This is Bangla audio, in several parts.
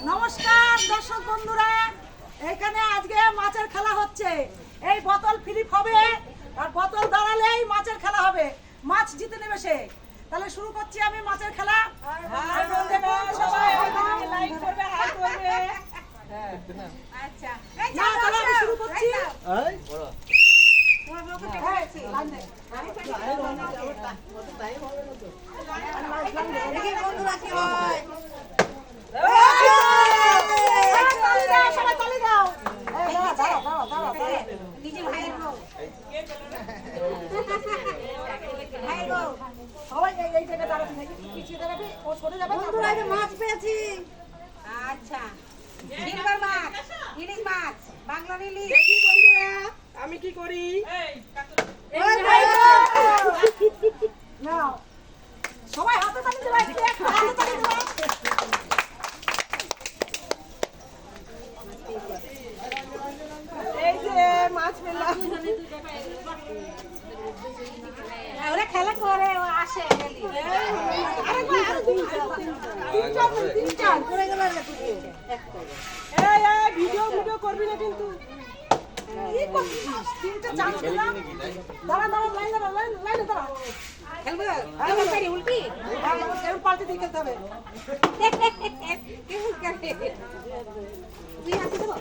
নমস্কার দর্শক বন্ধুরা, এখানে আজকে মাছের খেলা হচ্ছে। এই বোতল ফ্রি হবে আর বোতল দাঁড়ালেই মাছের খেলা হবে। মাছ জিতে নেবে সে। তাহলে শুরু করছি আমি মাছের খেলা। আচ্ছা, আমি শুরু করছি। সবাই তালি দাও। সবাই এই জায়গায় দাঁড়াবি নাকি পিছিয়ে দাঁড়াবি, ও সরে যাবে। মাছ পেয়েছি। আচ্ছা, সিলভার মাছ, ইলিশ মাছ, বাংলা ইলিশ। দেখি বন্ধুরা আমি কি করি। নাও সবাই হাতে তালি দেবে, একটু হাতে তালি দেবে। এই যে মাছ পেলাম। ওরা খেলা করে, ও আসে ডেলি। তিনজন পড়ে গেল। ভিডিও করবি না কিন্তু। কি করছিস? তিনটা চান্স দিলাম। দাঁড়া দাঁড়া, লাইনে দাঁড়া, লাইনে দাঁড়া। খেলবো পারি উল্টি। এবার পাল্টে দিয়ে খেলতে হবে। কেমন করে তুই হাতে দেবো।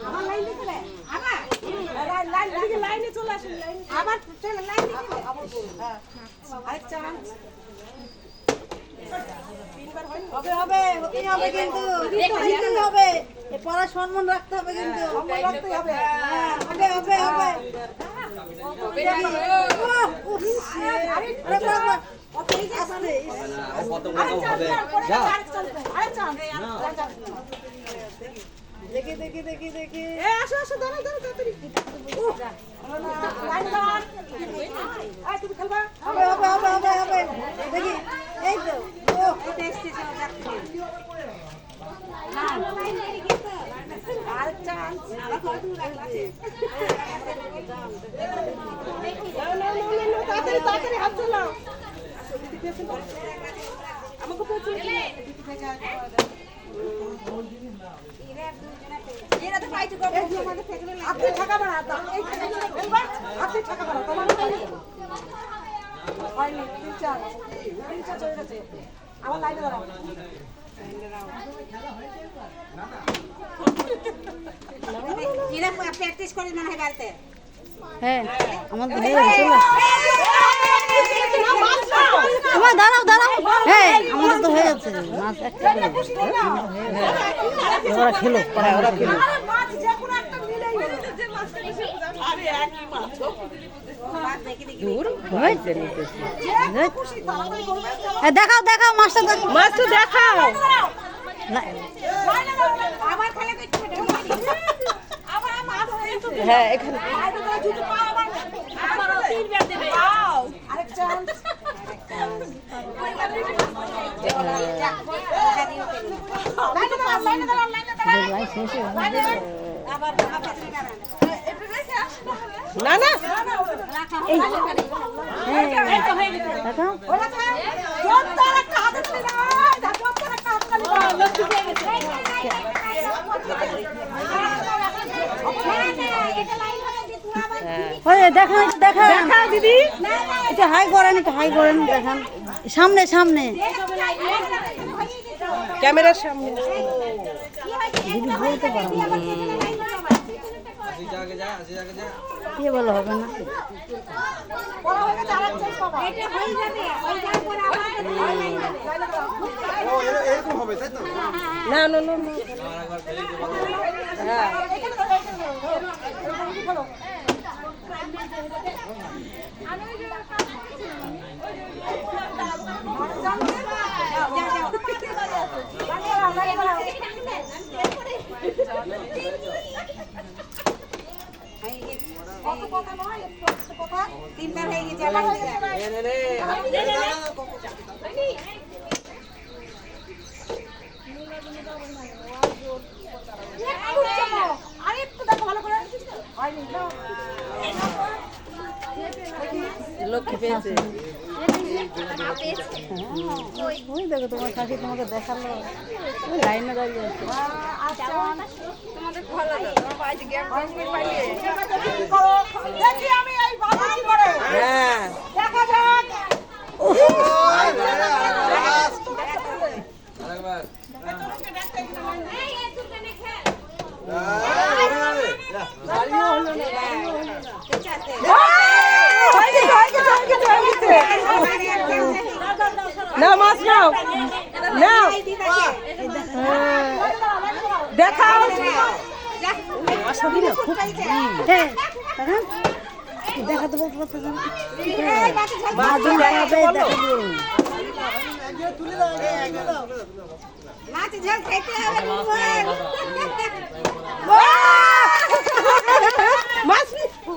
আমার লাইন দিতে হবে। আবার লাইনে চলে আসুন। আবার চলে লাইন দিতে হবে। আরেক চান্স হবে হবে হতেই হবে কিন্তু দিতেই হবে। এ পড়া সম্মান রাখতে হবে কিন্তু। সম্মান রাখতেই হবে। হ্যাঁ, হবে হবে হবে। দেখি দেখি দেখি দেখি। আসো আসো, দাঁড়া দাঁড়া, তাড়াতাড়ি লাইন দাঁড়ান। তুমি খেলবা। হবে হবে হবে হবে হবে। দেখি এই তো ও এটা স্টেশন যাচ্ছে। আরেক চান্স। তাড়াতাড়ি তাড়াতাড়ি হাত চালাও। আমাকে প্রচুর আপনি ঠেকাবেন না, আপনি ঠেকাবেন না, তোমার হয়নি। তিন চার চলে গেছে। আমার লাইনে দাঁড়াও। প্র্যাকটিস করি মনে হয় বাড়িতে। হ্যাঁ আমাদের হয়ে গেছে। তোমার দাঁড়াও দাঁড়াও, হ্যাঁ আমাদের তো হয়ে যাচ্ছে মাছ একটা করে। ওরা খেলো, ওরা খেলো। মাছ যে কোনো একটা নিলেই হলো। খুশি তাড়াতাড়ি করবে। দেখাও দেখাও মাছটা, দেখাও মাছটা দেখাও। আবার খেলা করতে হবে। আবার মাছ হয়ে যাবে। হ্যাঁ এখানে আরেক চান্স। লাইনে দাঁড়ান, লাইনে দাঁড়ান। না না দেখাও। জোরদার একটা হাতে তুলে দাও। জোরদার একটা হাতে তুলে দাও। ওই দেখান দেখান দেখাও দিদি, একটু হাই করেন, একটু হাই করেন, দেখান সামনে সামনে। ক্যামেরার সামনে। দিদি বলতে পারেন কি বলে হবে না। বলা হয়ে গেছে, আরেক চান্স পাবা। না না না না। হ্যাঁ এখানে দাও, এখানে দাও। খেলো। তিনবার হয়ে গেছে। আরেকটু দেখো ভালো করে। হয়নি। লক্ষ্মী পেয়েছে। ওই দেখো তোমার শাশুড়ি তোমাকে দেখালো, ওই লাইনে দাঁড়িয়ে আছে। দেখি আমি এই বাবু কি করে। হ্যাঁ দেখা যাক। নাও মাছ নাও নাও দেখাও। হ্যাঁ, দেখেন, দেখাতে বলতে পারছো না? মাছগুলো দেখাবে, দেখাবো। মাছ ঝাল খাইতে হবে বুবুয়ার। মাছ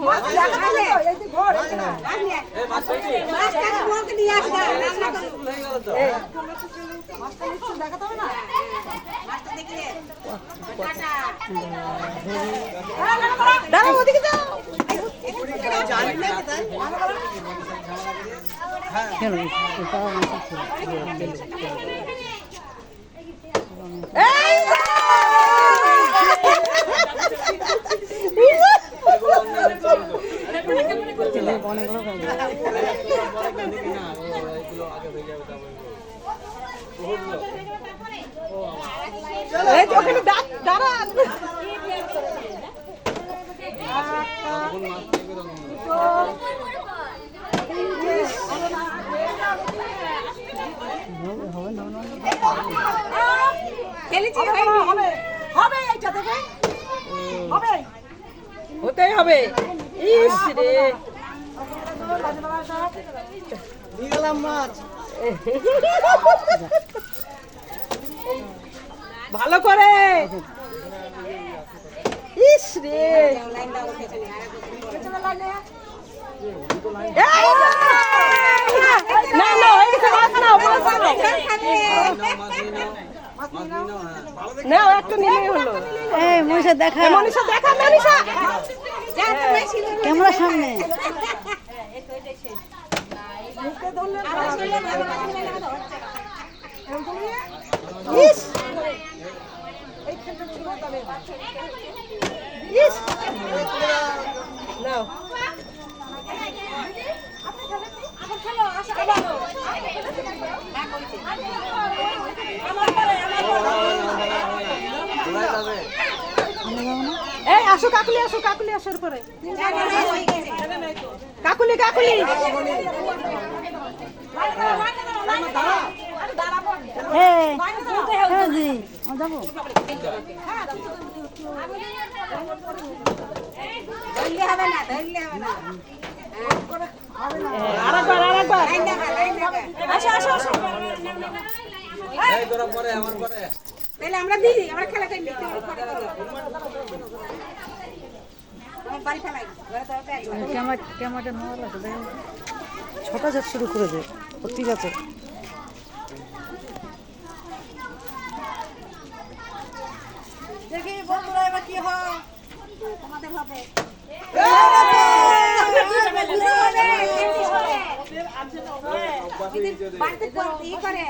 মাছ দেখালে এই যে ঘর মাছ কাকে মুখ দিয়ে আসা রান্না করব। মাছটা একটু দেখাতে হবে না? মাছটা দেখলে টাটা দাঁড়াও, ওদিকে যাও। কেন? এটা আমার কাছে। এই অনেকগুলো খাবে। ওখানে দাঁড়ান। খেলেছি হবে হবে এইটা দেখে হবে। হতেই হবে। ইস রে ভালো করে। ইস রে না না মাছ নাও, মাছ নাও একটা নিলেই হলো। এই মনীষা দেখা, মনীষা দেখা, মনীষা ক্যামেরার সামনে। ইস ইস নাও এই আসো কাকুলি, আসো কাকুলি, আসার পরে কাকুলি কাকুলি হ্যাঁ, হ্যাঁ জি, যাবো। আরেকবার আরেকবার আসো আসো আসো তাহলে আমরা দিই, আমরা খেলা করি বাড়ি ফেলাই ক্যামেরাটা নোয়াল আছে, দেখেন ছোটা যাক শুরু করে দে। ও ঠিক আছে, দেখি বন্ধুরা এবার কি হয় তোমাদের হবে। বাড়িতে ই করে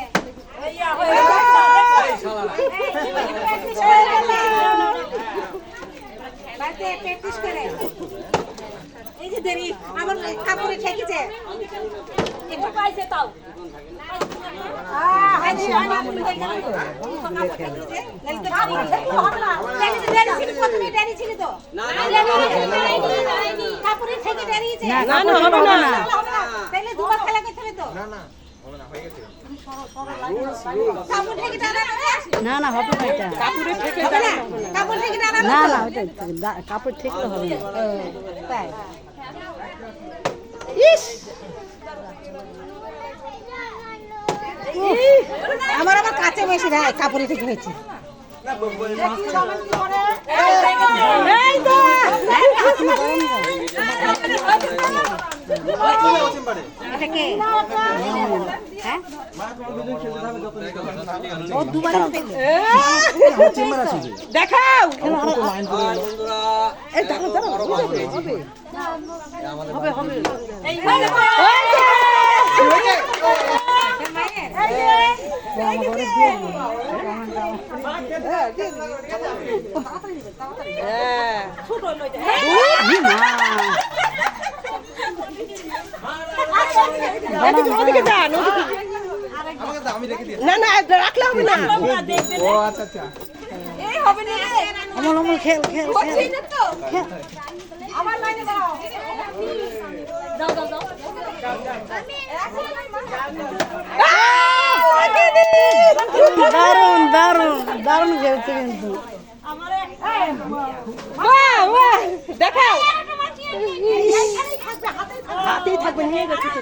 বাড়িতে প্র্যাকটিস করে। এই যে দেরি আমার কাপড়ে ঠেকেছে পাইছে তাও কাপড়ে ঠেকে দাঁড়িয়েছে না না হবে না, তাহলে দুবার খেলা করতে হবে তো। কাপড় ঠেকে দাঁড়ানো না না হবে না, এটা কাপড় ঠেকে দাঁড়ানো না না, ওটা কাপড় ঠেকতে হবে না। তাই ইস, আমার আবার কাছে বেশি রে কাপড়ে ঠিক হয়েছে। এই তো এটা কে হ্যাঁ ও দুবার দেখাও ওদিকে যান না না রাখলে হবে না অমল অমল খেল খেল খেল খেল। আমার লাইনে দাও দাও দাও দাও দারুণ দারুণ দারুণ খেলছে কিন্তু। বাহ বাহ দেখাও হাতেই থাকবে, নিয়ে গেছে তো।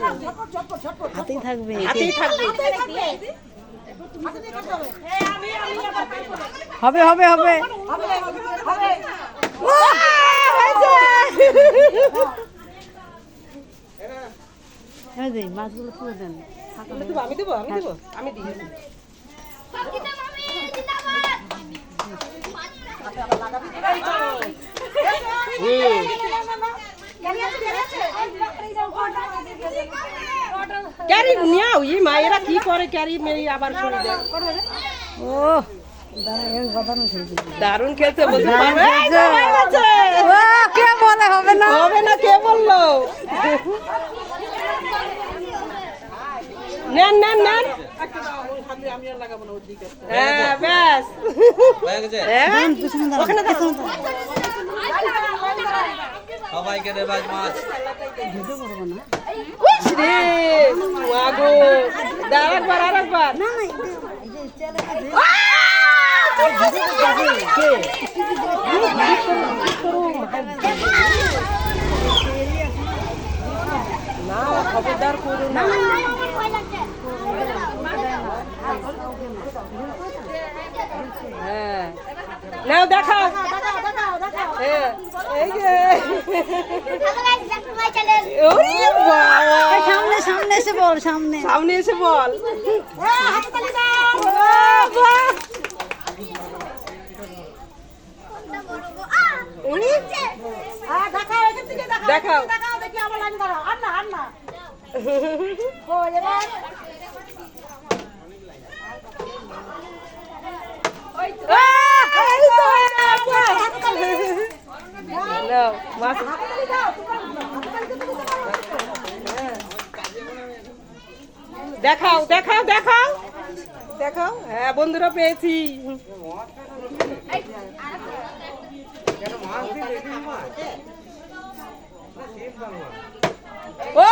হাতেই থাকবে, হাতেই থাকবে হবে হবে হবে। এই যে মাছগুলো তুলে দেন। আমি দেবো আমি দেবো আমি দিই ক্যারি নিয়াও ই মায়েরা কি করে ক্যারি মেয়ে আবার শুনে দেয় ও দারুণ খেলছে। দারুণ খেলতে বলতে দারুণ পারবে এই তো খেলছে। হয়ে গেছে। ও, কে বলে হবে না? হবে না কে বললো নেন নেন নেন হ্যাঁ ব্যাস হ্যাঁ, দারুণ, পিছনে দাঁড়ান, ওখানে দাঁড়ান। পিছনে দাঁড়ান। সবাইকে দেবাজ মাছ উস রে মাগো আরেকবার আরেকবার না না, এই যে চেলে আছে। না খবরদার করো না হ্যাঁ নাও দেখাও হ্যাঁ, এই যে ওরে বাবা এই সামনে সামনে এসে বল, সামনে। সামনে এসে বল দেখাও এখান থেকে দেখাও দেখাও। দেখাও দেখি আমার লাইনে দাঁড়াও আর না আর না ও এবার নাও, মাছ হাততালি দাও দেখাও দেখাও দেখাও দেখাও হ্যাঁ বন্ধুরা পেয়েছি ও!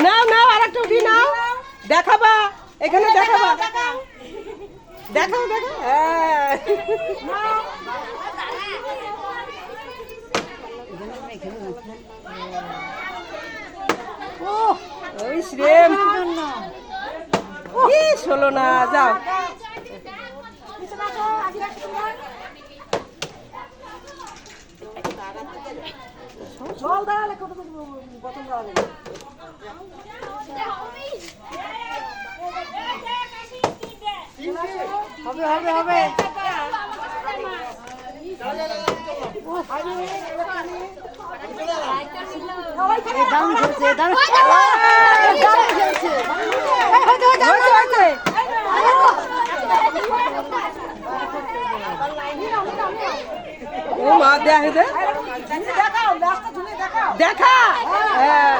নাও নাও আর একটা উঠি নাও দেখাবা এখানে দেখাবা দেখাও দেখাও হ্যাঁ ওই শ্রেম ইস হলো না যাও জল দাঁড়ালে কত বোতল দাঁড়াবে হবে হবে হবে। এই দারুণ খেলছে, দারুণ দারুণ খেলছে। এই হয়েছে, হয়েছে, হয়েছে, হয়েছে। ও মা দেখে দে দেখাও লাস্টটা ঝুলে দেখাও দেখা হ্যাঁ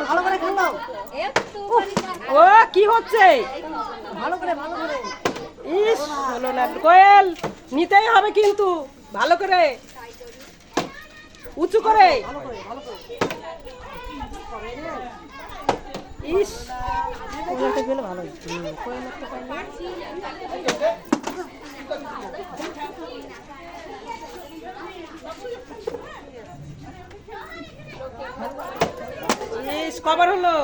ভালো করে খেলো, ও কি হচ্ছে ভালো করে, ভালো করে। ইস হলো না কোয়েল নিতেই হবে কিন্তু ভালো করে উঁচু করে ইস কোয়েলটা গেলে ভালো হতো। ইস কবার হলো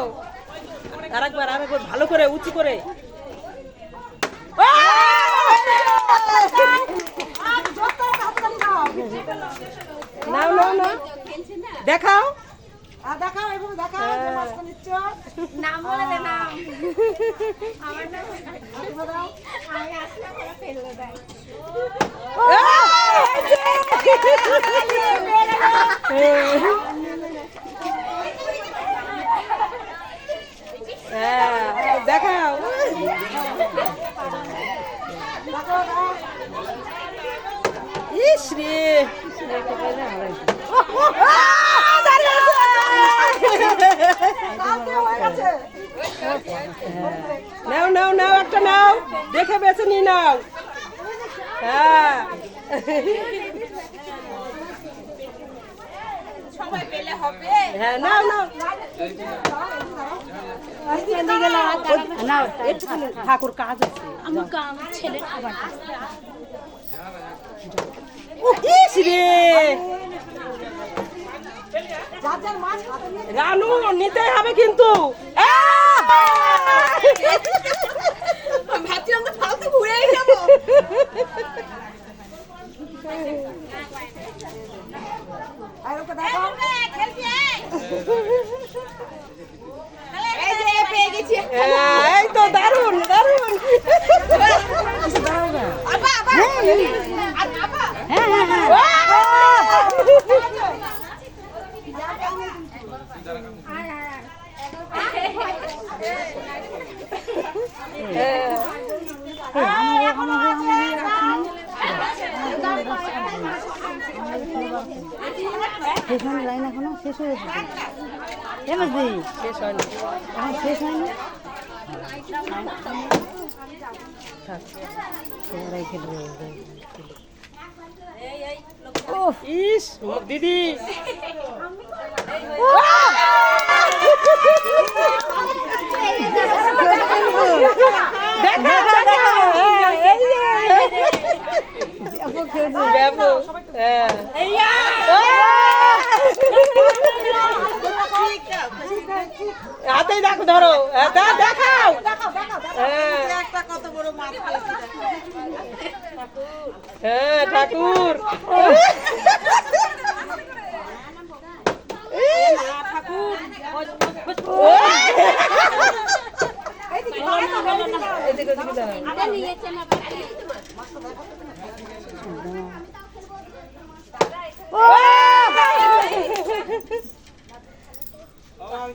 আরেকবার আরেকবার ভালো করে উঁচু করে আজ যত হাততালি দাও। নাও নাও নাও দেখাও আর দেখাও এভাবে দেখাও যে মাছটা নিচ্ছ। নাম বলে দে নাম আমার নাম এভাবে দাও। আমি আসলে পরে ফেললে দেয় হ্যাঁ দেখাও ইস রে কালকে হয়ে গেছে। নাও নাও নাও একটা নাও দেখে বেছে নিয়ে নাও হ্যাঁ সময় পেলে হবে হ্যাঁ নাও নাও নাও একটুখানি ঠাকুর কাজ আছে আমার ছেলে খাবার ইস রে যার যার মাছ হাতে নিয়ে রানু নিতে হবে কিন্তু ভাবছিলাম তো ফালতু ঘুরেই যাবো আর ওকে দেখাও। এই যে পেয়ে গেছি এই তো দারুন দারুন আবা আবা আর আবা হ্যাঁ হ্যাঁ হ্যাঁ সেখানে লাইন এখনো শেষ হয়ে গেছে এমএসডি শেষ হয়নি এখন শেষ হয়নি ইস দিদি হাতেই দেখো ধরো দেখাও হ্যাঁ ঠাকুর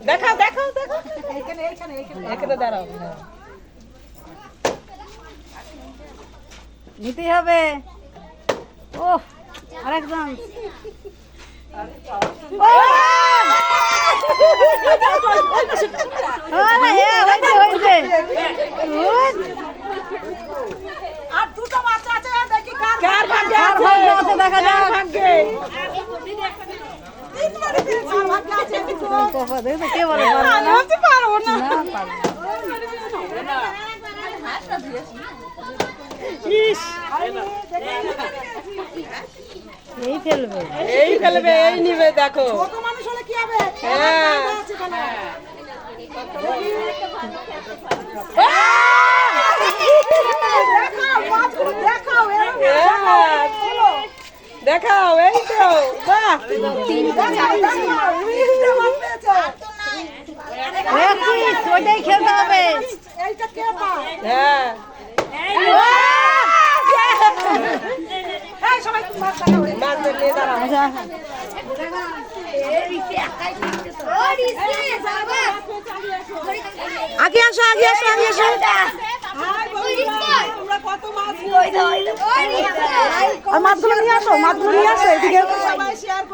দেখাও দেখাও দেখাও এখানে দাঁড়াও নিতেই হবে ও আরেকজন আর দুটো মাছ আছে দেখি কার কার ভাগ্যে আছে ভাগ্যে আছে দেখা যাক। কার ভাগ্যে কার ভাগ্যে আছে দুটো। কে বলে পারবো না ইস এই ফেলবে এই ফেলবে এই নিবে দেখো ছোট মানুষ হলে কি হবে? হ্যাঁ। আছে এখানে। দেখাও মাছগুলো দেখাও এরকম হ্যাঁ। দেখাও এই তো বাহ দেখাও তিনটে মাছ পেয়েছে। ওইটাই খেলতে হবে এইটা কে পায়? হ্যাঁ এই সবাই মাছ দেখাও। মাছ নিয়ে দাঁড়াও আগে আসো আগে আসো আগে আসো আর মাছগুলো নিয়ে আসো এদিকে সবাই শেয়ার